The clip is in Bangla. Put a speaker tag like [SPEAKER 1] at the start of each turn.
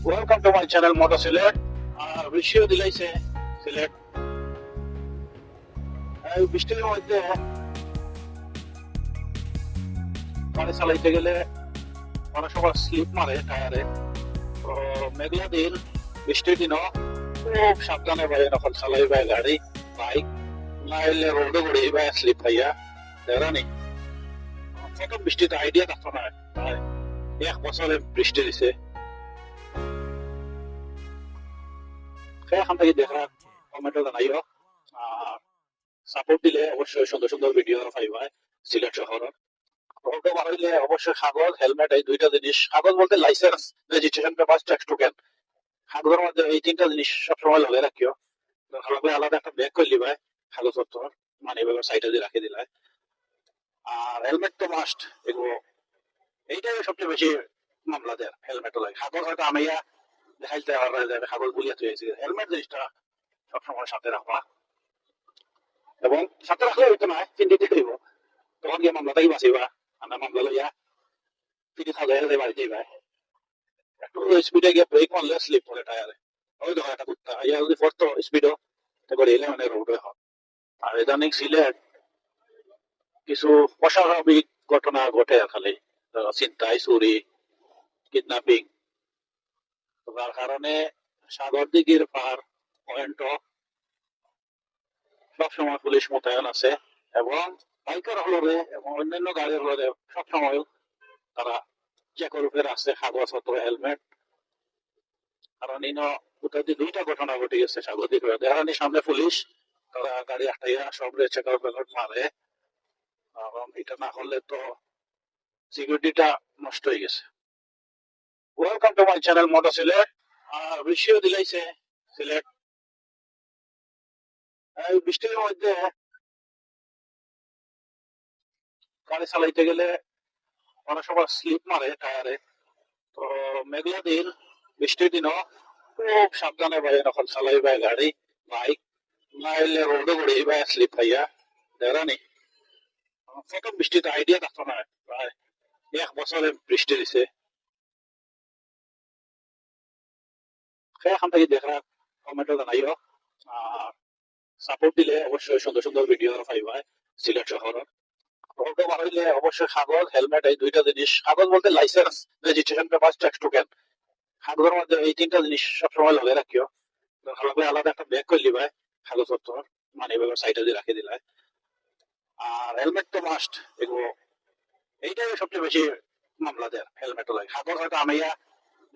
[SPEAKER 1] ওয়েলকাম টু মাই চ্যানেল মোটো সিলেট। বৃষ্টিও দিলাইছে সিলেট। এই বৃষ্টির মধ্যে গাড়ি চালাইতে গেলে অনেক সময় স্লিপ মারে টায়ারে। তো মেঘলা দিন, বৃষ্টির দিনও খুব সাবধানে ভাই নকল চালাইবা গাড়ি বাইক, না এলে রোডে ঘুরে স্লিপ খাইয়া দেরানি। প্রথম বৃষ্টিতে আইডিয়া থাকতো না, প্রায় 1 বছরে বৃষ্টি দিছে। এখান থেকে দেখা কমেন্টও জানাইও, আর সাপোর্ট দিলে অবশ্যই সুন্দর সুন্দর ভিডিও পাইবা সিলেট শহরের। রোডে বার হইলে অবশ্যই কাগজ, হেলমেট, এই দুইটা জিনিস। কাগজ বলতে licence, registration paper, tax token. কাগজের মধ্যে এই তিনটা জিনিস সবসময় লগে রাখিও। লাগলে আলাদা একটা ব্যাগ করে লিবাই, কাগজপত্র মানি ব্যাগের সাইডে দিয়ে রাখি দিলাই। আর হেলমেট তো মাস্ট, এগুলো এইটাই সবচেয়ে বেশি মামলা দেয়। হেলমেটও লাগে, কাগজ হয়তো আমি দেখাইতে যাবে, কাগজ গুলিয়া তুই হেলমেট জিনিসটা সবসময় সাথে রাখবা। এবং সাথে রাখলে হইতো না, চিন্তিত হইব, তখন গিয়ে মামলাটাই বাঁচিবা। আমরা মামলা লইয়া তিনি খাওয়া বাড়িতে যাই, একটু স্পিডে গিয়ে ব্রেক মারলে স্লিপ করে টায়ারে। ওই দেখো একটা কুত্তা ইয়া যদি পড়তো স্পিডও, তারপরে এলে মানে রোডে হয়। আর ইদানিং সিলেট কিছু অস্বাভাবিক ঘটনা ঘটে খালি, ছিনতাই, চুরি, কিডন্যাপিং। তার কারণে সাগর দিঘির পার পয়েন্ট সবসময় পুলিশ মোতায়েন আছে, এবং বাইকার হলরে এবং অন্যান্য গাড়ির হলরে সবসময় তারা চেকের উপরে আছে কাগজপত্র, হেলমেট। কারণ কোথাও দুইটা ঘটনা ঘটে গেছে সাগর দিঘি দেহানি সামনে পুলিশ, তারা গাড়ি আটাইয়া সব চেকার ব্যালট মারে, এবং এটা না হলে তো সিকিউরিটিটা নষ্ট হয়ে গেছে। ওয়েলকাম টু মাই চ্যানেল মোটো সিলেট। বৃষ্টিও দিলাইছে সিলেট। এই বৃষ্টির মধ্যে গাড়ি চালাইতে গেলে অনেক সময় স্লিপ মারে টায়ারে। তো মেঘলা দিন, বৃষ্টির দিনও খুব সাবধানে ভাই নকল চালাইবা গাড়ি বাইক, না এলে রোডে ঘুরে স্লিপ খাইয়া দেরানি। প্রথম বৃষ্টিতে আইডিয়া থাকতো না, প্রায় 1 বছরে বৃষ্টি দিছে। এখান থেকে দেখা কমেন্টও জানাইও, আর সাপোর্ট দিলে অবশ্যই সুন্দর সুন্দর ভিডিও পাইবা সিলেট শহরের। রোডে বার হইলে অবশ্যই কাগজ, হেলমেট, এই দুইটা জিনিস। কাগজ বলতে licence, registration paper, tax token. কাগজের মধ্যে এই তিনটা জিনিস সবসময় লগে রাখিও। লাগলে আলাদা একটা ব্যাগ করে লিবাই, কাগজপত্র মানি ব্যাগের সাইডে দিয়ে রাখি দিলাই। আর হেলমেট তো মাস্ট, এগুলো এইটাই সবচেয়ে বেশি মামলা দেয়। হেলমেটও লাগে, কাগজ হয়তো আমি